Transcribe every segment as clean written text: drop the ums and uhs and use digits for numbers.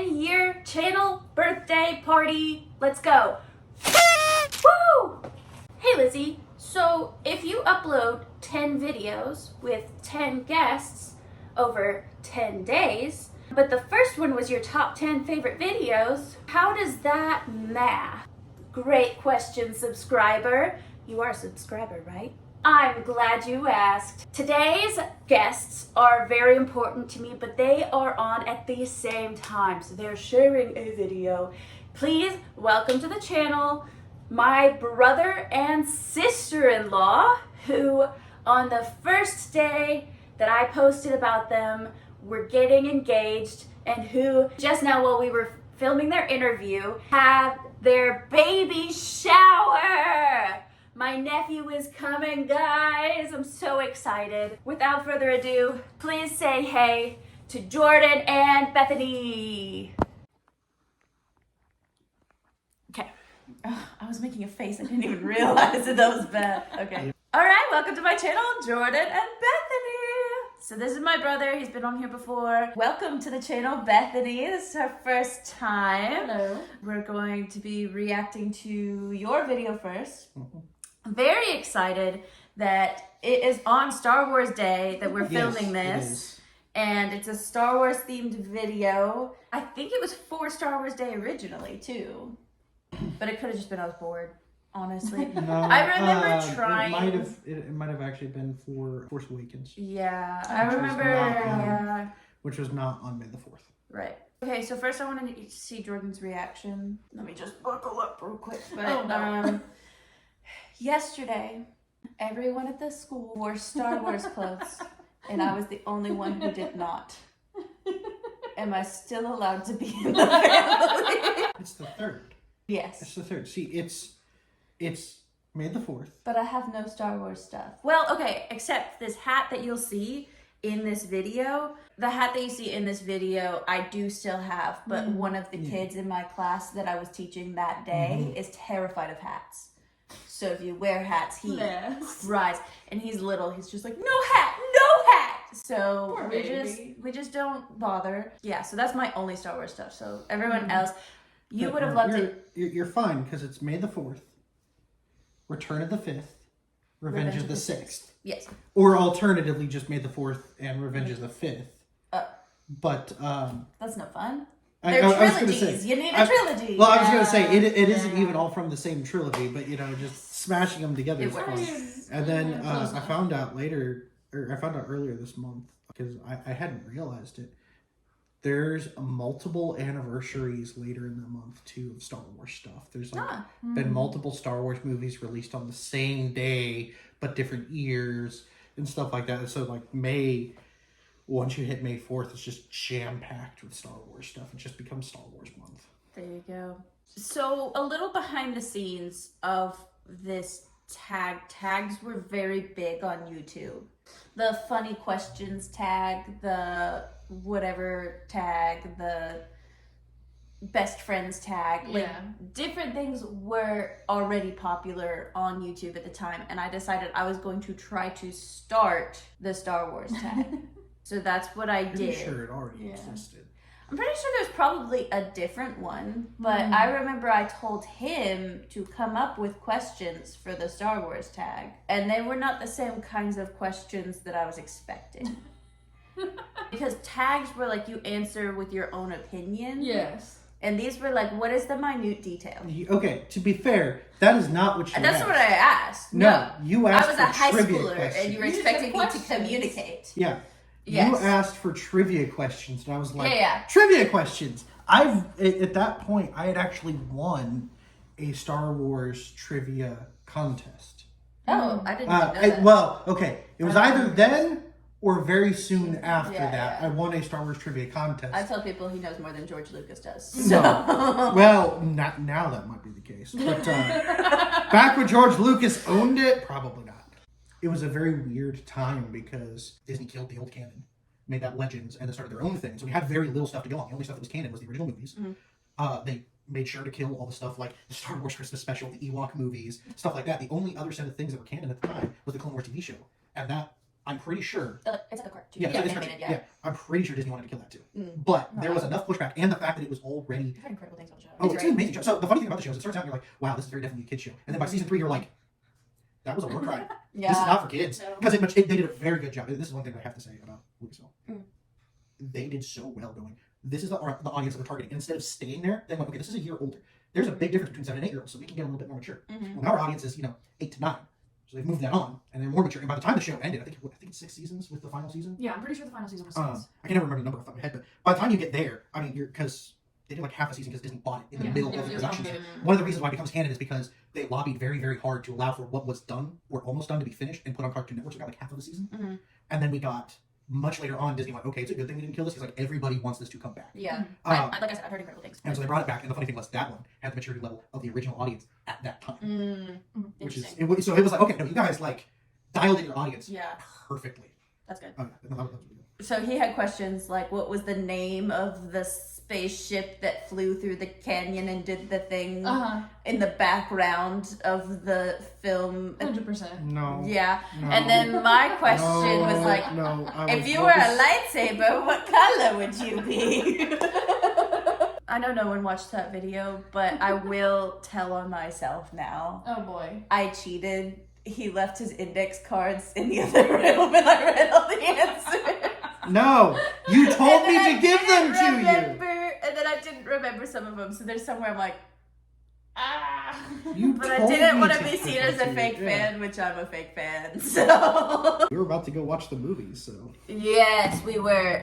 10-year channel birthday party. Let's go. Woo! Hey Lizzie, so if you upload 10 videos with 10 guests over 10 days, but the first one was your top 10 favorite videos, how does that math? Great question, subscriber. You are a subscriber, right? I'm glad you asked. Today's guests are very important to me, but they are on at the same time, so they're sharing a video. Please welcome to the channel my brother and sister-in-law, who on the first day that I posted about them were getting engaged, and who just now while we were filming their interview had their baby shower. My nephew is coming, guys. I'm so excited. Without further ado, please say hey to Jordan and Bethany. Okay. Oh, I was making a face. I didn't even realize that was bad. Okay. All right, welcome to my channel, Jordan and Bethany. So this is my brother. He's been on here before. Welcome to the channel, Bethany. This is her first time. Hello. We're going to be reacting to your video first. I'm very excited that it is on Star Wars Day that we're filming this. And it's a Star Wars themed video. I think it was for Star Wars Day originally too. But it could have just been I was bored, honestly. No, I remember trying. It might have actually been for Force Awakens. Yeah, I remember. Which was not on May the 4th. Right. Okay, so first I want to see Jordan's reaction. Let me just buckle up real quick. But, Oh, no. Yesterday, everyone at the school wore Star Wars clothes, and I was the only one who did not. Am I still allowed to be in the family? It's the 3rd. Yes. It's the 3rd. See, it's May the 4th. But I have no Star Wars stuff. Well, okay, except this hat that you'll see in this video. The hat that you see in this video, I do still have, but one of the kids in my class that I was teaching that day is terrified of hats. So if you wear hats, he cries, and he's little. He's just like, no hat, no hat. So we just don't bother. Yeah. So that's my only Star Wars stuff. So everyone else, you would have loved it. You're fine because it's May the 4th, Return of the 5th, Revenge of the 6th. Yes. Or alternatively, just May the 4th and Revenge of the 5th. But that's no fun. I was gonna say, you need a trilogy. Well, I was going to say, it isn't even all from the same trilogy, but, you know, just smashing them together is fun. And then I found out earlier this month, because I hadn't realized it, there's multiple anniversaries later in the month, too, of Star Wars stuff. There's been multiple Star Wars movies released on the same day, but different years and stuff like that. So, like, once you hit May 4th, it's just jam-packed with Star Wars stuff. It just becomes Star Wars month. There you go. So a little behind the scenes of this tags were very big on YouTube. The funny questions tag, the whatever tag, the best friends tag, like different things were already popular on YouTube at the time. And I decided I was going to try to start the Star Wars tag. So that's what I did. I'm sure it already existed. I'm pretty sure there's probably a different one, but I remember I told him to come up with questions for the Star Wars tag, and they were not the same kinds of questions that I was expecting. Because tags were like you answer with your own opinion. Yes. And these were like, what is the minute detail? Okay, to be fair, that is not what you asked. That's what I asked. No, you asked I was a high trivia schooler, questions. and you were expecting me to communicate. Yeah. Yes. You asked for trivia questions, and I was like, Yeah. Trivia questions! At that point, I had actually won a Star Wars trivia contest. Oh, I didn't know that. Well, okay, it was either then or very soon after that. Yeah. I won a Star Wars trivia contest. I tell people he knows more than George Lucas does. So. No. Well, not now that might be the case. But back when George Lucas owned it, probably not. It was a very weird time because Disney killed the old canon, made that Legends, and then started their own thing. So we had very little stuff to go on. The only stuff that was canon was the original movies. They made sure to kill all the stuff like the Star Wars Christmas special, the Ewok movies, stuff like that. The only other set of things that were canon at the time was the Clone Wars TV show. And that I'm pretty sure. It's like a cartoon. Yeah, it's animated, yeah. I'm pretty sure Disney wanted to kill that too. But there was enough pushback, and the fact that it was already. I've heard incredible things about the show. Oh, it's an amazing show. So the funny thing about the show is it starts out and you're like, wow, this is very definitely a kid's show. And then by season 3, you're like, that was a war crime. Yeah. This is not for kids. Because they did a very good job. This is one thing I have to say about Lucasfilm. They did so well going, this is the audience that we're targeting. And instead of staying there, they went, okay, this is a year older. There's a big difference between 7 and 8-year-olds, so we can get a little bit more mature. Well, now our audience is, 8 to 9. So they've moved that on, and they're more mature. And by the time the show ended, I think it's 6 seasons with the final season. Yeah, I'm pretty sure the final season was 6. I can never remember the number off the top of my head, but by the time you get there, I mean, because they did like half a season because Disney bought it in the middle of the production. One of the reasons why it becomes canon is because they lobbied very, very hard to allow for what was done or almost done to be finished and put on Cartoon Network. So we got like half of the season, and then we got much later on. Disney went, okay, it's a good thing we didn't kill this because like everybody wants this to come back. Yeah, like I said, I've heard incredible things. And so they brought it back, and the funny thing was that one had the maturity level of the original audience at that time, which is so it was like, okay, no, you guys like dialed in your audience perfectly. That's good. Okay, that was really good. So he had questions like, what was the name of the spaceship that flew through the canyon and did the thing in the background of the film? 100%. No. Yeah. No. And then my question was like, if you were a lightsaber, what color would you be? I know no one watched that video, but I will tell on myself now. Oh boy. I cheated. He left his index cards in the other room and I read all the answers. No, you told me to give them to you. And then I didn't remember some of them. So there's somewhere I'm like, You but I told didn't me want to be seen as a give them fake to you. fan, which I'm a fake fan. So We were about to go watch the movie, so. yes, we were.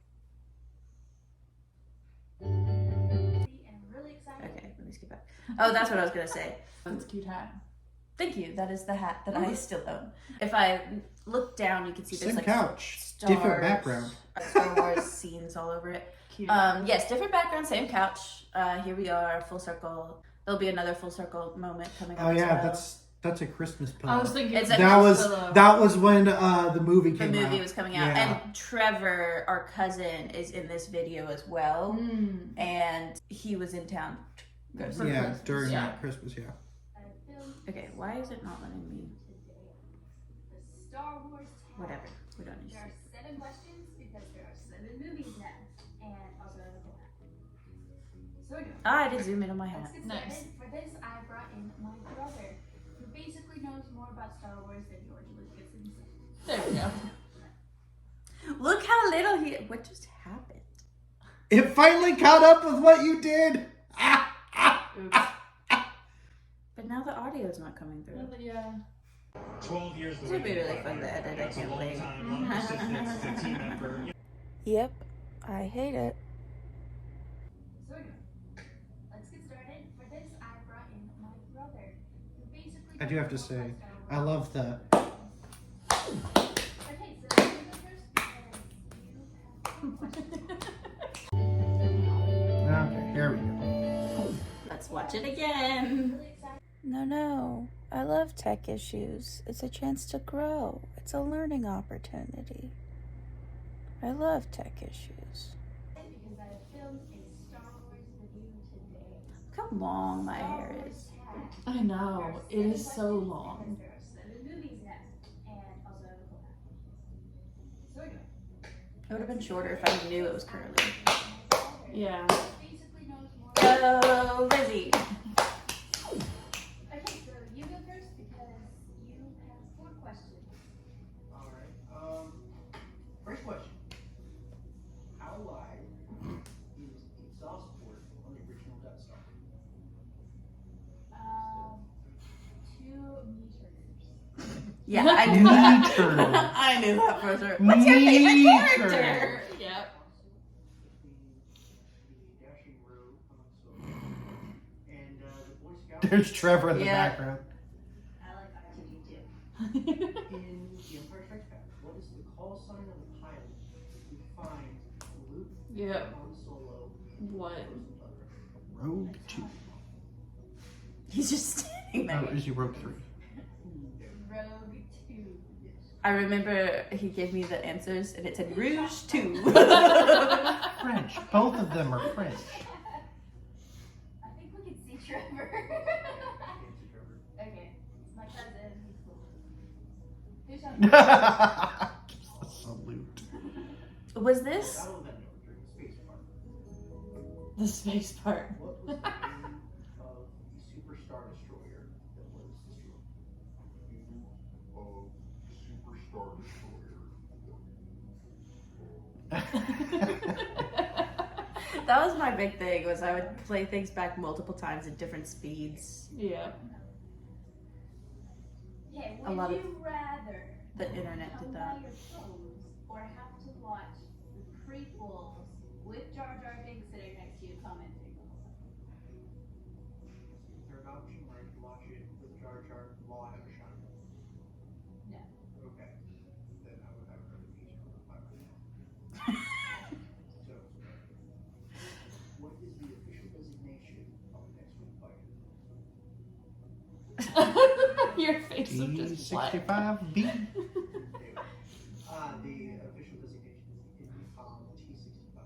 Okay, let me skip back. Oh, that's what I was gonna say. That's a cute hat. Thank you. That is the hat that I still own. If I look down, you can see there's Same like couch, stars, different background. Star Wars scenes all over it. Cute. Yes, different background, same couch. Here we are, full circle. There'll be another full circle moment coming up. Oh yeah, as well. that's a Christmas pillow. I was thinking It's a that was when the movie The came out. movie was coming out, Yeah. and Trevor, our cousin, is in this video as well, and he was in town. Yeah, Christmas. during Yeah. Christmas, yeah. Okay, why is it not letting me? Star Wars Whatever, we don't need to There are see. 7 questions because there are 7 movies now, and also a collab. So we're doing. Ah, I did zoom in on my Let's hat. get Nice. started. For this, I brought in my brother, who basically knows more about Star Wars than George Lucas himself. There we go. Look how little he. What just happened? It finally caught up with what you did. Oops. But now the audio's not coming through. Yeah. 12 years This would be really fun to edit. I can't wait. Yep, I hate it. So we're doing. Let's get started. For this, I brought in my brother, who basically. I do have to say, I love the. Okay, so you go first because you have 4 questions. Okay, here we go. Let's watch it again. Really excited. No, I love tech issues. It's a chance to grow. It's a learning opportunity. I love tech issues. Because I have filmed a Star Wars review today. Look how long my hair is. I know. It is so long. There are 7 movies now, and also a collab. So we're doing. It would have been shorter if I knew it was curly. Yeah. Basically knows more. Oh, Lizzie. Okay, so you go first because you have 4 questions. Alright, first question. How wide is the exhaust port on the original Death Star? 2 meters. Yeah, I knew that. Meter. I knew that for sure. What's your favorite Meter. character? Yep. The dashing road Han Solo and the Boy Scout. There's Trevor in the Yeah. background. I like R2D2. In The Empire Strikes Back, what is the call sign of the pilot who finds Luke, Yep. Han Solo, What? Rogue 2. He's just standing there. Oh, is you Rogue 3? Rogue 2. I remember he gave me the answers and it said Rouge 2. French. Both of them are French. I think we can see Trevor. Okay, it's my cousin. He's cool. Who's on? Was this? Battle of Endor during the space part. The space part. What was the name of the Super Star Destroyer that was destroyed? That was my big thing. Was I would play things back multiple times at different speeds. Yeah. Okay, A lot would of you rather The internet come did by that. your phones or have to watch the prequels with Jar Jar Binks sitting next to you commenting the whole time? Is there an option where I can watch it with Jar Jar while I have a shot? No. Okay. Then I would rather be by myself. So, what is the official designation of an X-Wing fighter? Your face of just what? D65B. The official designation is the Indicom T65.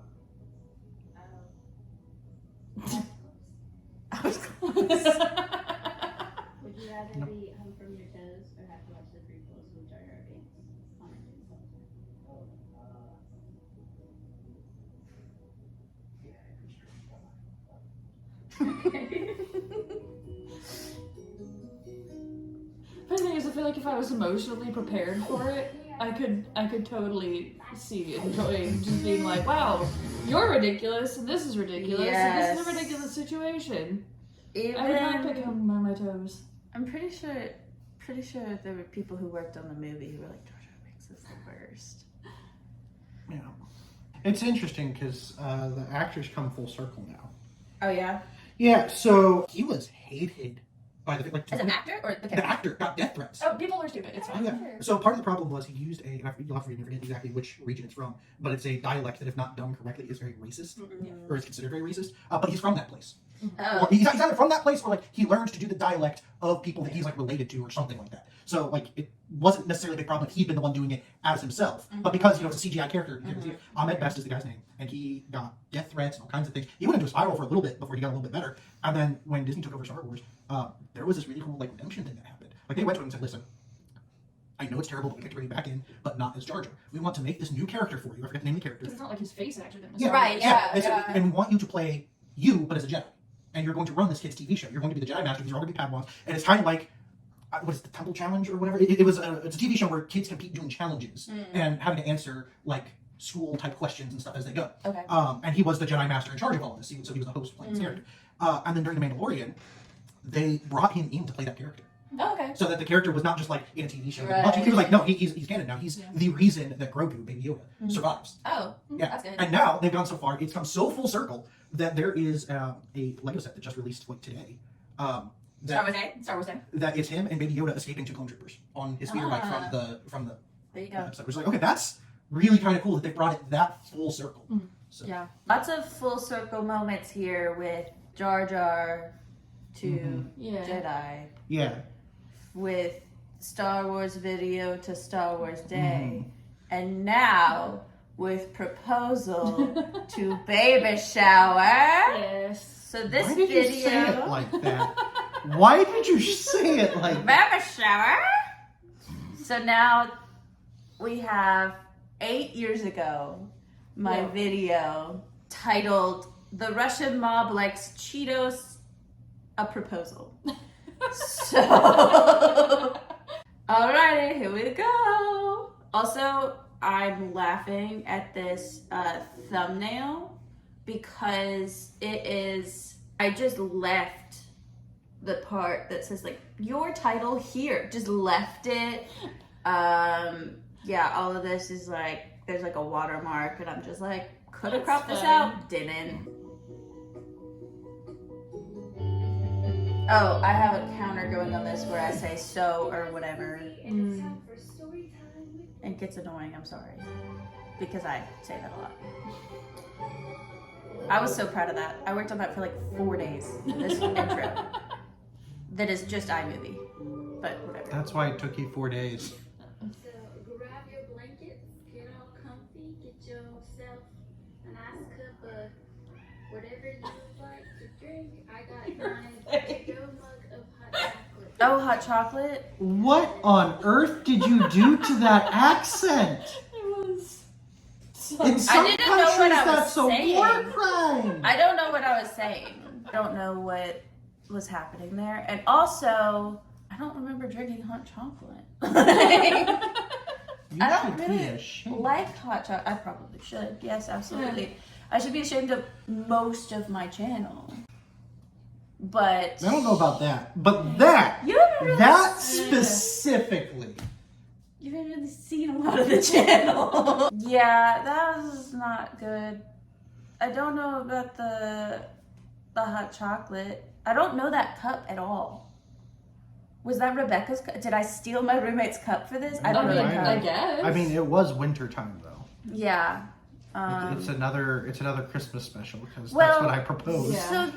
I was close. Would you rather be hung from your toes or have to watch the prequels with Jar Jar Binks commenting the whole time? Yeah, I can straight But the thing is, I feel like if I was emotionally prepared for it, I could totally see enjoying just being like, wow, you're ridiculous and this is ridiculous and this is a ridiculous situation. I would not pick him by my toes. I'm pretty sure there were people who worked on the movie who were like, Jar Jar Binks is the worst. Yeah. It's interesting because the actors come full circle now. Oh yeah? Yeah, so he was hated by the As an actor or the the character? actor got death threats. Oh, people are stupid. It's Oh, fine. yeah. So part of the problem was he used you'll have to forgive me, I forget exactly which region it's from, but it's a dialect that if not done correctly is very racist, or is considered very racist, but he's from that place. Oh. Or he's either from that place or like he learned to do the dialect of people that he's like related to or something like that. So like it wasn't necessarily a big problem if he'd been the one doing it as himself. But because it's a CGI character, Ahmed Best is the guy's name, and he got death threats and all kinds of things. He went into a spiral for a little bit before he got a little bit better. And then when Disney took over Star Wars, there was this really cool like redemption thing that happened. Like they went to him and said, "Listen, I know it's terrible, but we'd like to bring you back in, but not as Jar Jar. We want to make this new character for you. I forget the name of the character. It's not like his face actor didn't. Yeah, Right, They said, and we want you to play you, but as a Jedi. And you're going to run this kid's TV show. You're going to be the Jedi Master. These are all going to be Padawans. And it's kind of like, what is it, the Temple Challenge or whatever? It's a TV show where kids compete doing challenges and having to answer like school type questions and stuff as they go. Okay. And he was the Jedi Master in charge of all of this. So he was the host playing this character. And then during The Mandalorian, they brought him in to play that character. Oh, okay. So that the character was not just like in a TV show. Right. He was like, no, he's canon now. He's the reason that Grogu, Baby Yoda, survives. Oh, Yeah. that's good. And now they've gone so far, it's come so full circle that there is a Lego set that just released like today. Star Wars Day. That it's him and Baby Yoda escaping 2 clone troopers on his speeder bike from the There you go. episode. Which is like, okay, that's really kind of cool that they brought it that full circle. So, Yeah. Lots of full circle moments here with Jar Jar to Yeah. Jedi, yeah. with Star Wars video to Star Wars Day, and now with proposal to baby shower. Yes. So this Why did video, you say it like that? Why did you say it like that? baby shower. So now we have 8 years ago my Yeah. video titled "The Russian Mob Likes Cheetos, a Proposal." So, alrighty, here we go. Also, I'm laughing at this thumbnail because it is, I just left the part that says like, your title here, just left it. Yeah, all of this is like, there's like a watermark and I'm just like, could have cropped this out, didn't. Oh, I have a counter going on this where I say so or whatever. And it's time for story time with It gets annoying, I'm sorry. Because I say that a lot. I was so proud of that. I worked on that for like 4 days. This intro. That is just iMovie. But whatever. That's why it took you 4 days. So grab your blankets, get all comfy, get yourself a nice cup of whatever you would like to drink. I got mine a go mug of hot chocolate. Oh, hot chocolate? What on earth did you do to that accent? It was In some didn't know countries, what I was that's a saying. war crime. I don't know what I was saying. I don't know what was happening there. And also, I don't remember drinking hot chocolate. You I don't should be really ashamed. like hot chocolate. I probably should. Yes, absolutely. I should be ashamed of most of my channel. But I don't know about that, but that you haven't really that specifically. You haven't really seen a lot of the channel. Yeah, that was not good. I don't know about the hot chocolate. I don't know that cup at all. Was that Rebecca's cup? Did I steal my roommate's cup for this? I don't know the cup. I guess. I mean, it was winter time though. Yeah. It's another Christmas special because Well, that's what I proposed. yeah. So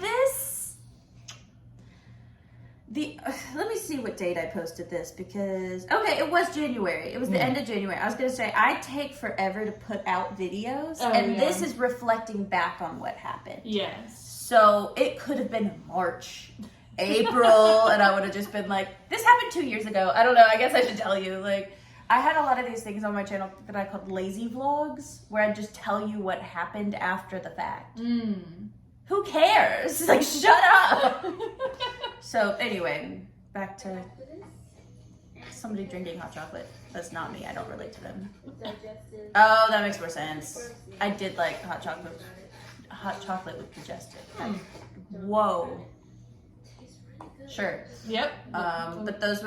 let me see what date I posted this because it was January. It was the end of January. I was gonna say I take forever to put out videos, and this is reflecting back on what happened. Yes. So it could have been March, April, and I would have just been like, "This happened 2 years ago." I don't know. I guess I should tell you. Like, I had a lot of these things on my channel that I called lazy vlogs, where I'd just tell you what happened after the fact. Who cares? Like, shut up. So anyway, back to somebody drinking hot chocolate. That's not me. I don't relate to them. Oh, that makes more sense. I did like hot chocolate. Hot chocolate with digestive. Whoa. Sure. Yep. But those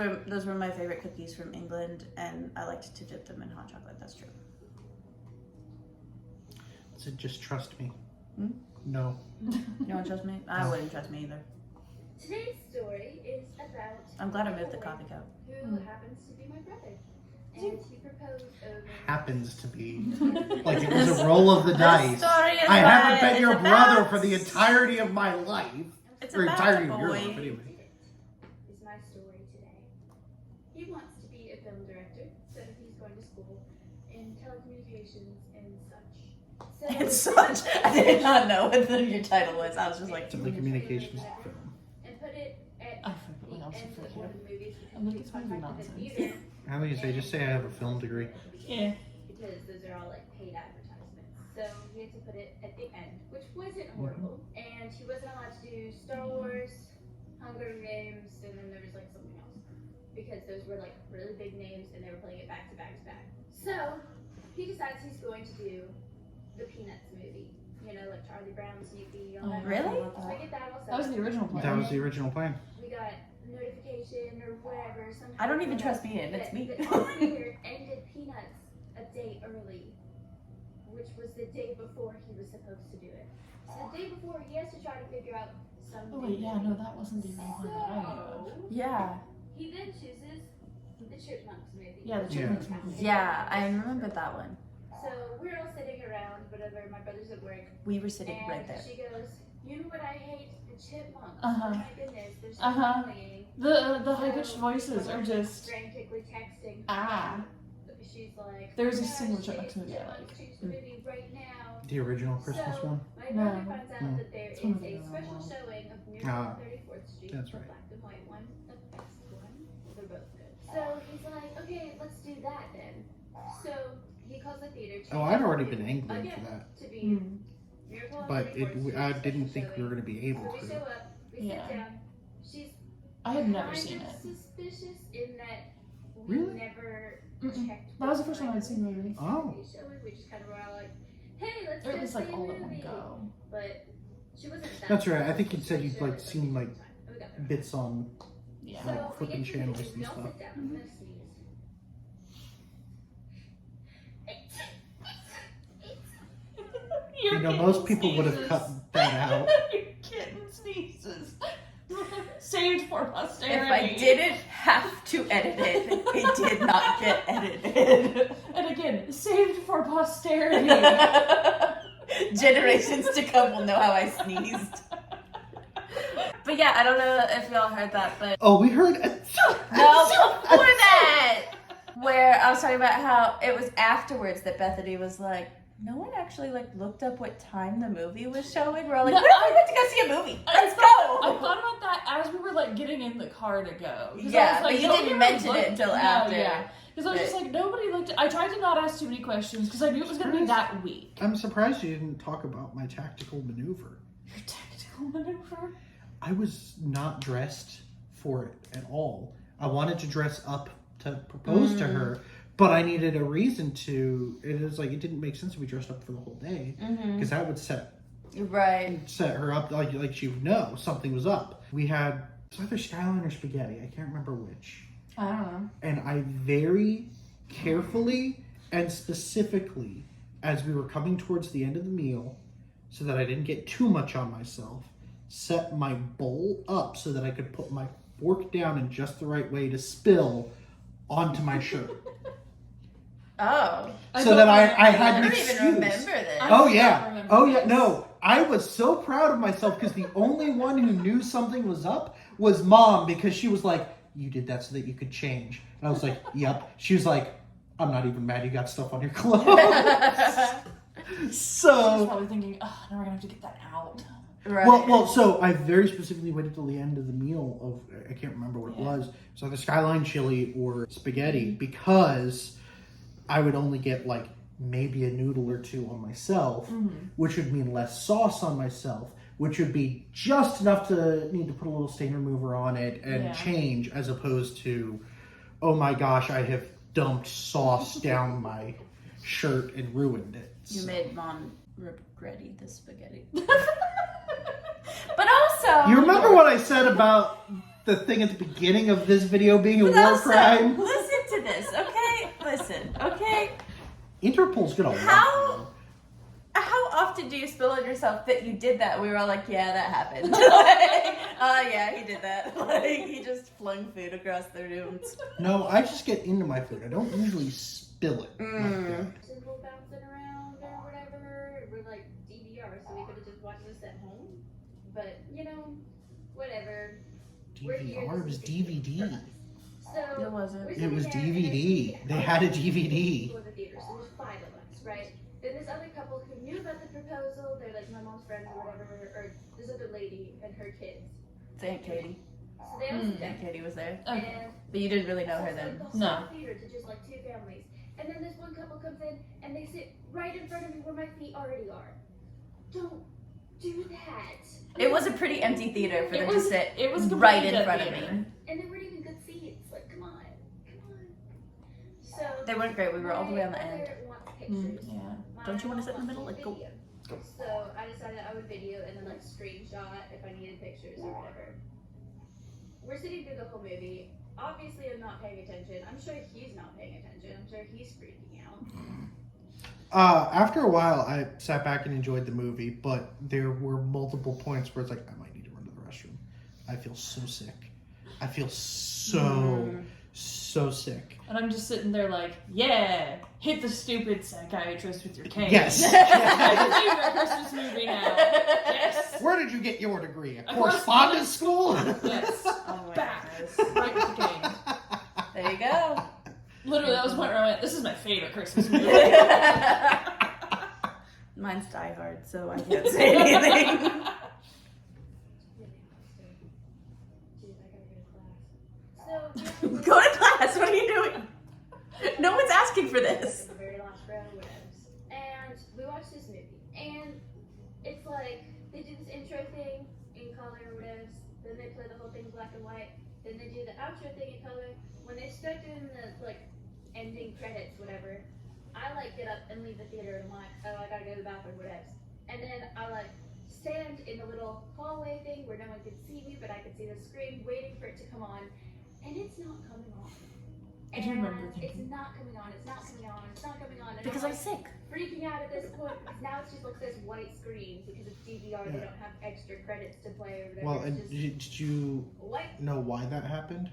were my favorite cookies from England, and I liked to dip them in hot chocolate. That's true. So just trust me. No. You don't trust me? I wouldn't trust me either. Today's story is about I'm glad I moved the coffee cup. who happens to be my brother. And he proposed over Happens to be like it was a roll of the dice. Story is I haven't what been your it's brother about. for the entirety of my life. It's Or about entirety a of your boy. life, anyway. is my story today. He wants to be a film director, so he's going to school in telecommunications and such. So And such. I did not know what your title was. I was just like, Telecommunications film. and put it at I forget what else the I end put of one here. of the movies. I'm like, it's Because movie we talked about the nonsense. theater, How do you say? Just say I have a film degree. Yeah. because those are all like paid advertisements. So he had to put it at the end, which wasn't horrible. And he wasn't allowed to do Star Wars, Hunger Games, and then there was like something else. Because those were like really big names and they were playing it back to back to back. So he decides he's going to do the Peanuts movie. You know, like Charlie Brown, Snoopy, all that. really? So I get that all set That was up. the original plan. That was the original plan. We got notification or whatever. Somehow I don't even we trust got me in. It's that me. The operator ended Peanuts a day early, which was the day before he was supposed to do it. So the day before, he has to try to figure out something. Oh wait, yeah, no, that wasn't the original plan that I knew of. yeah. He then chooses the Chipmunks movie. Yeah, the Chipmunks movie. Yeah, I remember that one. So we're all sitting around, whatever. My brother's at work, We were sitting and right there. she goes, "You know what I hate? The Chipmunks. Uh-huh. Oh my goodness, they're so Uh-huh. annoying." The high pitched voices are just frantically texting. ah. She's like, There's a "Oh my single gosh, Chipmunks movie I Chipmunks like. change the movie right now." The original Christmas So, one. My No. brother finds out that there is It's one of the a other special ones. showing of Miracle Ah, on 34th Street, that's the right. black and white one, the best one. They're both good. So he's like, "Okay, let's do that then." So he calls the theater. Oh, I'd already been angling again for that, to be Mm. Miracle on but 34th Street, I didn't special think we were showing. going to be able So we show to. up, we Yeah. sit down. She's I had never kind seen of it. suspicious in that we Really? never Mm-mm. checked. That was the first time I'd seen the movie. Oh. We just kind of were all like, "Hey, let's Or go at least see like a all at one movie." go. But she wasn't that. That's right. I think you suspicious. said you'd She like was seen like time. And we got there. bits on. Yeah. So like, we flipping get to the channels movie, and we all stuff. sit down, I'm gonna sneeze. Your You know, kitten most people would have sneezes. cut that out. Your kitten sneezes. Saved for posterity. If I didn't have to edit it, it did not get edited. And again, saved for posterity. Generations to come will know how I sneezed. But yeah, I don't know if y'all heard that, but Oh, we heard. no, before that, where I was talking about how it was afterwards that Bethany was like, no one actually like looked up what time the movie was showing. We're all like, No, what if we went to go see a movie? Let's go. I thought about that as we were like like getting in the car to go. Yeah, I was like, but you nobody didn't mention looked- it until no, after. Yeah, because I was just like, nobody looked. I tried to not ask too many questions because I knew it was going to be that week. I'm surprised you didn't talk about my tactical maneuver. Your tactical maneuver. I was not dressed for it at all. I wanted to dress up to propose to her, but I needed a reason to. It was like it didn't make sense to be dressed up for the whole day because that would set her up like she would know something was up. We had it was either skyline or spaghetti. I can't remember which. I don't know. And I very carefully and specifically, as we were coming towards the end of the meal, so that I didn't get too much on myself, set my bowl up so that I could put my fork down in just the right way to spill onto my shirt. Oh. So that I had I an don't excuse. even remember this. Oh yeah. No, I was so proud of myself because the only one who knew something was up was Mom, because she was like, "You did that so that you could change." And I was like, "Yep." She was like, "I'm not even mad you got stuff on your clothes." She was So probably thinking, oh, now we're gonna have to get that out. Right. well, so I very specifically waited till the end of the meal of I can't remember what it was. So either skyline chili or spaghetti, because I would only get like maybe a noodle or two on myself, which would mean less sauce on myself, which would be just enough to need to put a little stain remover on it and change, as opposed to, oh my gosh, I have dumped sauce down my shirt and ruined it. You So- made Mom regretty the spaghetti. But also, You remember what I said about the thing at the beginning of this video being a but war also, crime? listen to this, okay? Listen, okay? Interpol's gonna How often do you spill on yourself that you did that? We were all like, yeah, that happened. Like, oh yeah, he did that. Like, he just flung food across the rooms. No, I just get into my food. I don't usually spill it. Like that. Simple bouncing around or whatever. We're like DVR, so we could have just watched this at home. But, you know, whatever. DVR, it was DVD. So, It wasn't. we're It was sitting there, and DVD. then They had a DVD. people in the theater, so there's 5 of us, right? Then this other couple who knew about the proposal, they're like my mom's friends or whatever, or this other lady and her kids. It's Aunt Katie. So they also Aunt Katie was there. Okay. and But you didn't really know her then. the No. whole theater to just like 2 families. And then this one couple comes in and they sit right in front of me where my feet already are. Don't do that. It was a pretty empty theater for them to sit It was right completely in dead front of theater. me. And they weren't even good seats. Like, come on. So They weren't great. We were all the way on the my end. mother wants pictures. Yeah. My Don't you wanna mom sit in the middle? wants Like, go. video. So I decided I would video and then like screenshot if I needed pictures or whatever. We're sitting through the whole movie. Obviously, I'm not paying attention. I'm sure he's not paying attention. I'm sure he's freaking out. After a while, I sat back and enjoyed the movie, but there were multiple points where it's like, I might need to run to the restroom. I feel so sick. I feel so sick. And I'm just sitting there like, yeah, hit the stupid psychiatrist with your cane. Yes. My favorite Christmas movie now. Yes. Where did you get your degree? At A correspondence school? Yes. Oh my Back. goodness. Right with the cane. There you go. Literally, that was the point where I went, this is my favorite Christmas movie. Mine's Die Hard, so I can't say anything. So Go to class. What are you doing? No one's asking for this. the very last row, whatever. And we watched this movie, and it's like they do this intro thing in color or whatever. Then they play the whole thing black and white. Then they do the outro thing in color. When they start doing the like ending credits, whatever, I like get up and leave the theater, and I'm like, oh, I gotta go to the bathroom, whatever. And then I like stand in the little hallway thing where no one could see me, but I could see the screen, waiting for it to come on, and it's not coming on. I do remember And thinking. it's not coming on. It's not coming on. It's not coming on. And Because I'm I'm sick. freaking out at this point because now it's just like this white screen because it's DVR. They Yeah. don't have extra credits to play or whatever. Well, It's and just did you white. know why that happened?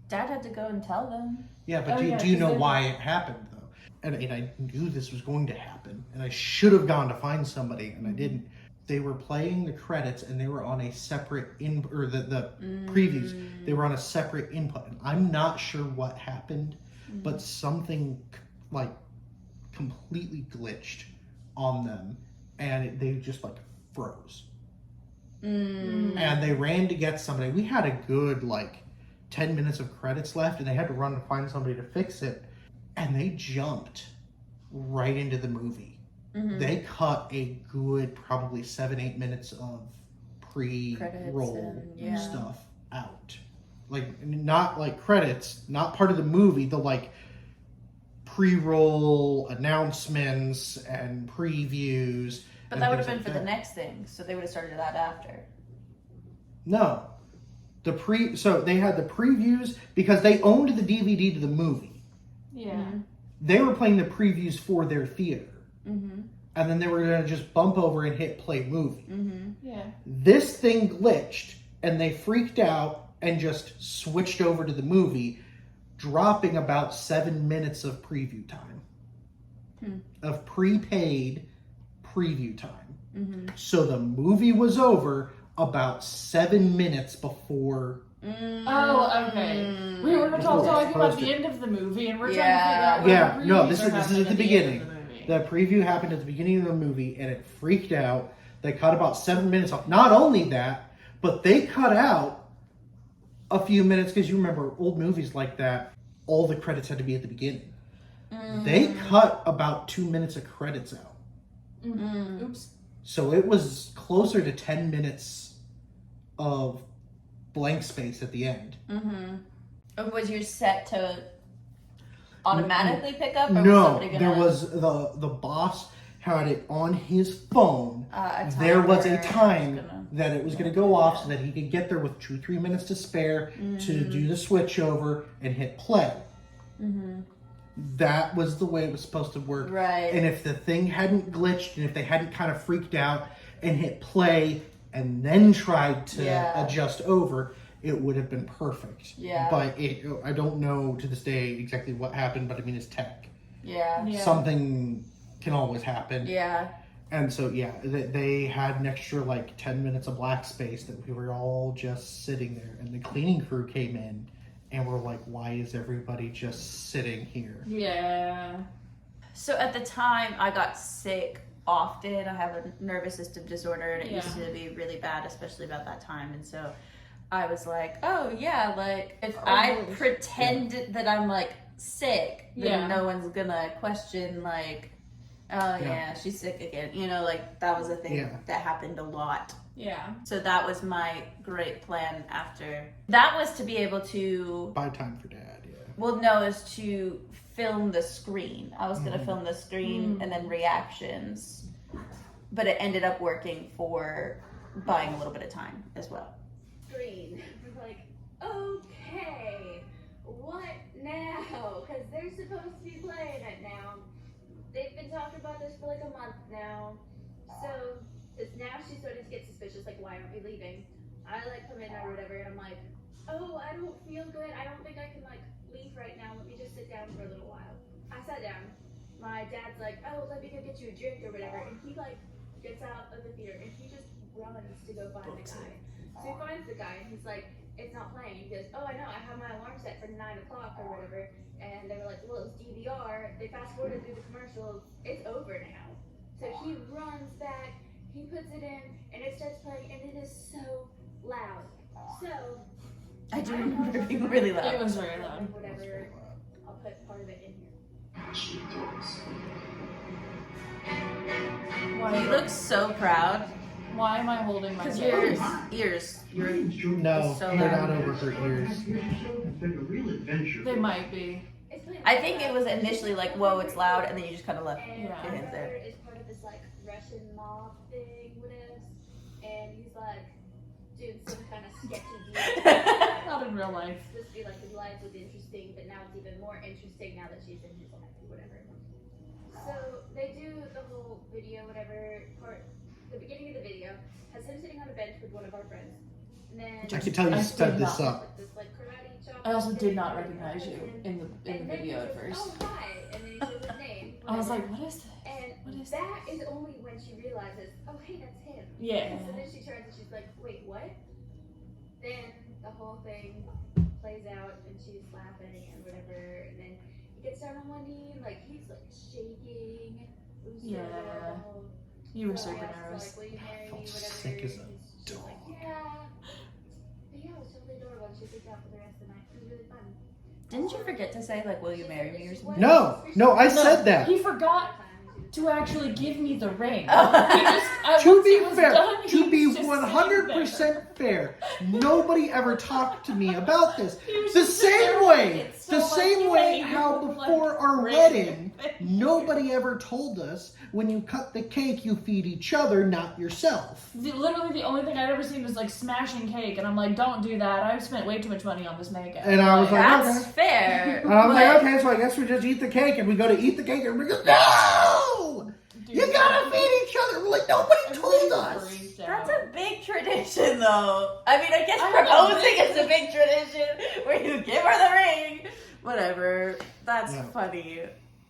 Dad had to go and tell them. Yeah, but Oh, do, yeah, do you 'cause know they're- why it happened, though? And I knew this was going to happen, and I should have gone to find somebody, and I didn't. They were playing the credits, and they were on a separate the previews. They were on a separate input, and I'm not sure what happened, but something like completely glitched on them, and they just like froze. and they ran to get somebody. We had a good, like, 10 minutes of credits left, and they had to run to find somebody to fix it. And they jumped right into the movie. They cut a good, probably 7-8 minutes of pre-roll stuff out. Like, not like credits, not part of the movie, the like pre-roll announcements and previews. But that would have been for the next thing, so they would have started that after. No. So they had the previews because they owned the DVD to the movie. Yeah. They were playing the previews for their theater. And then they were going to just bump over and hit play movie. Yeah. This thing glitched, and they freaked out and just switched over to the movie, dropping about 7 minutes of preview time. Of prepaid preview time. So the movie was over about 7 minutes before. Oh, okay. We were talking about the end of the movie, and we're trying to figure out. No, this is at the beginning. The preview happened at the beginning of the movie, and it freaked out. They cut about 7 minutes off. Not only that, but they cut out a few minutes, because you remember old movies like that, all the credits had to be at the beginning. They cut about 2 minutes of credits out. Oops. So it was closer to 10 minutes of blank space at the end. Was your set to automatically pick up? Or No, was there was the boss had it on his phone. There was a time that it was going to go off so that he could get there with 2-3 minutes to spare to do the switch over and hit play. That was the way it was supposed to work. Right. And if the thing hadn't glitched, and if they hadn't kind of freaked out and hit play and then tried to adjust over, it would have been perfect. Yeah. But I don't know to this day exactly what happened, but I mean, it's tech. Yeah. Something can always happen. Yeah. And so, they had an extra like 10 minutes of black space that we were all just sitting there. And the cleaning crew came in and were like, why is everybody just sitting here? Yeah. So at the time, I got sick often. I have a nervous system disorder, and it used to be really bad, especially about that time. And so I was like, oh yeah, like if I pretend that I'm like sick, then no one's gonna question like, oh yeah, she's sick again. You know, like that was a thing that happened a lot. Yeah. So that was my great plan after. That was to be able to buy time for Dad, Well, no, is to film the screen. I was gonna film the screen and then reactions. But it ended up working for buying a little bit of time as well. Screen. Like, okay, what now? Because they're supposed to be playing it now. They've been talking about this for like a month now. So now she's starting to get suspicious, like, why aren't we leaving? I like come in or whatever, and I'm like, oh, I don't feel good. I don't think I can like leave right now. Let me just sit down for a little while. I sat down. My dad's like, oh, let me go get you a drink or whatever. And he like gets out of the theater and he just runs to go find the guy. So he finds the guy and he's like, it's not playing. He goes, oh, I know, I have my alarm set for 9 o'clock or whatever. And they were like, well, it's DVR. They fast forwarded through the commercials. It's over now. So he runs back, he puts it in, and it starts playing, and it is so loud. So I do remember it being really loud. It was very loud. Whatever, I'll put part of it in here. He looks so proud. Why am I holding my Because ears? your ears, No, so they're loud. not over her ears. They might be. I think it was initially like, whoa, it's loud, and then you just kind of left And your Yeah. hands there. is part of this like Russian mob thing, whatever. And he's like doing some kind of sketchy deal. Not in real life. It's supposed to be like his life was interesting, but now it's even more interesting now that she's in his life, whatever. So they do the whole video, whatever part. The beginning of the video has him sitting on a bench with one of our friends, and then I can tell you set this up. this like karate chop. I also did not recognize you in the And then video he at goes, first. oh hi, and then he says his name. I was whatever. like, what is this? And What is that is only when she realizes, oh hey, that's him. Yeah. And so then she turns and she's like, wait, what? Then the whole thing plays out and she's laughing and whatever. And then he gets down on one knee and like he's like shaking. It was so Yeah. adorable. You were So super I asked, nervous. like, will you marry me, felt whatever. sick as a And she's just dog. like, yeah. out for the rest of the night. It was really fun. Didn't you forget to say, like, will you marry me or something? No, I said that. He forgot to actually give me the ring. Oh. He just, To once be it was fair, done, he to be was just sitting 100% fair, nobody ever talked to me about this. He was The just sitting same there way, like, it's the so same much way pain, how like, before our ring. wedding, nobody ever told us when you cut the cake, you feed each other, not yourself. Literally, the only thing I'd ever seen was like smashing cake, and I'm like, don't do that. I've spent way too much money on this makeup. And I was like, That's okay. fair. And I was but- like, okay, so I guess we just eat the cake, and we go to eat the cake, and we go, no! Dude, You gotta feed each other. We're like, nobody told us. freaked out. That's a big tradition, though. I mean, I guess I don't proposing is a big tradition where you give her the ring. Whatever. That's Yeah. funny.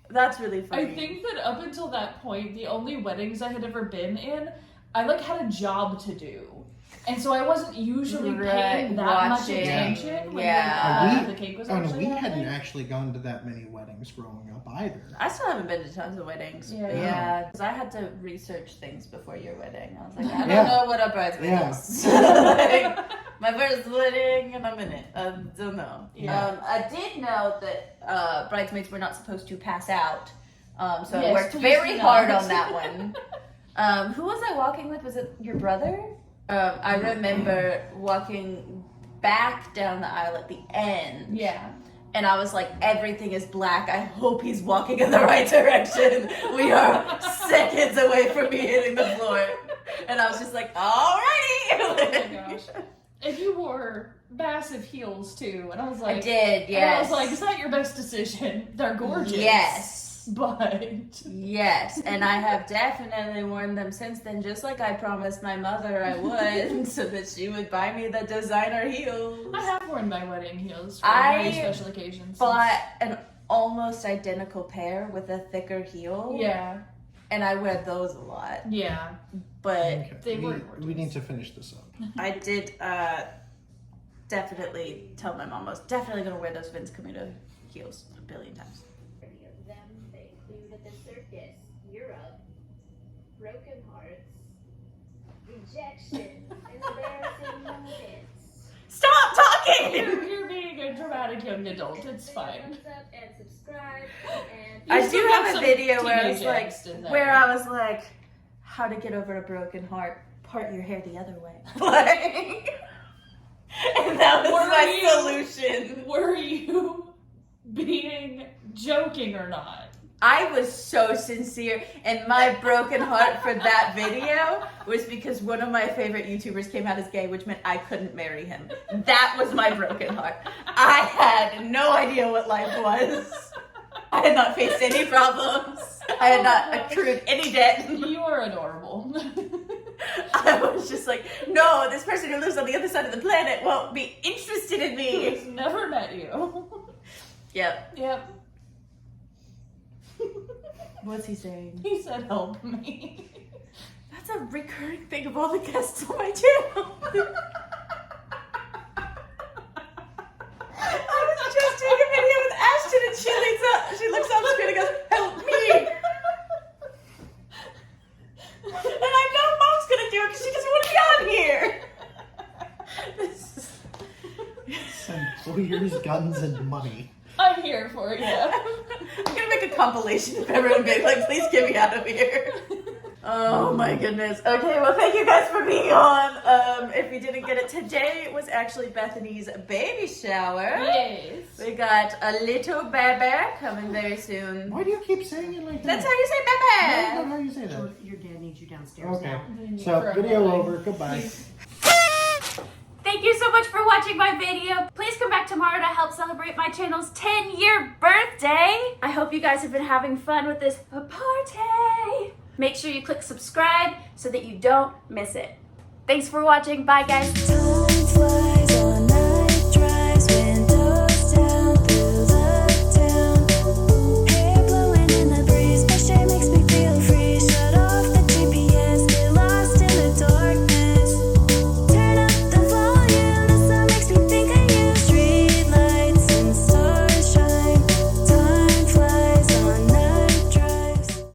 That's really funny. I think that up until that point, the only weddings I had ever been in, I like had a job to do. And so I wasn't usually paying that much watching. attention when Yeah. the cake was And actually we hadn't happening. actually gone to that many weddings growing up either. I still haven't been to tons of weddings. Yeah. Yeah. Because I had to research things before your wedding. I was like, I don't Yeah. know what a bridesmaid Yeah. is. Like, my first wedding, and I'm in it. I don't know. Yeah. I did know that bridesmaids were not supposed to pass out. So I Yes, worked please very do hard not. on that one. Who was I walking with? Was it your brother? I remember walking back down the aisle at the end. Yeah. And I was like, everything is black. I hope he's walking in the right direction. We are seconds away from me hitting the floor. And I was just like, alrighty. Oh my gosh. And you wore massive heels too. And I was like, I did, And I was yes. like, is that your best decision? They're gorgeous. Yes. But Yes. And I have definitely worn them since then, just like I promised my mother I would, so that she would buy me the designer heels. I have worn my wedding heels for I very special occasions. Bought an almost identical pair with a thicker heel. Yeah. And I wear those a lot. Yeah. But Okay, They were we gorgeous. need to finish this up. I did definitely tell my mom I was definitely going to wear those Vince Camuto heels a billion times. Many of them they include the circus, Europe, broken hearts, rejection, and embarrassing moments. Stop talking! You're being a dramatic young adult. It's fine. Thumbs up and subscribe and You I still do got have a some video where I was teenage like, angst in there. where I was like, how to get over a broken heart, part your hair the other way. Like, and that was Were my you- solution. Were you being joking or not? I was so sincere, and my broken heart for that video was because one of my favorite YouTubers came out as gay, which meant I couldn't marry him. That was my broken heart. I had no idea what life was. I had not faced any problems. I had not accrued any debt. You are adorable. I was just like, no, this person who lives on the other side of the planet won't be interested in me. Who's never met you. Yep. Yep. What's he saying? He said, help me. That's a recurring thing of all the guests on my channel. I was just doing a video with Ashton and she looks up screen and goes, help me. And I know Mom's gonna do it because she doesn't want to be on here. Employers, guns, and money. I'm here for you. I'm gonna make a compilation of everyone being like, please get me out of here. Oh my goodness. Okay, well thank you guys for being on. If you didn't get it, today was actually Bethany's baby shower. Yes. We got a little baby coming very soon. Why do you keep saying it like that? That's how you say That's not baby. how you say that. Your dad needs you downstairs Okay. now. So, video over. Goodbye. Thank you so much for watching my video. Please come back tomorrow to help celebrate my channel's 10-year birthday. I hope you guys have been having fun with this party. Make sure you click subscribe so that you don't miss it. Thanks for watching. Bye, guys. Time flies.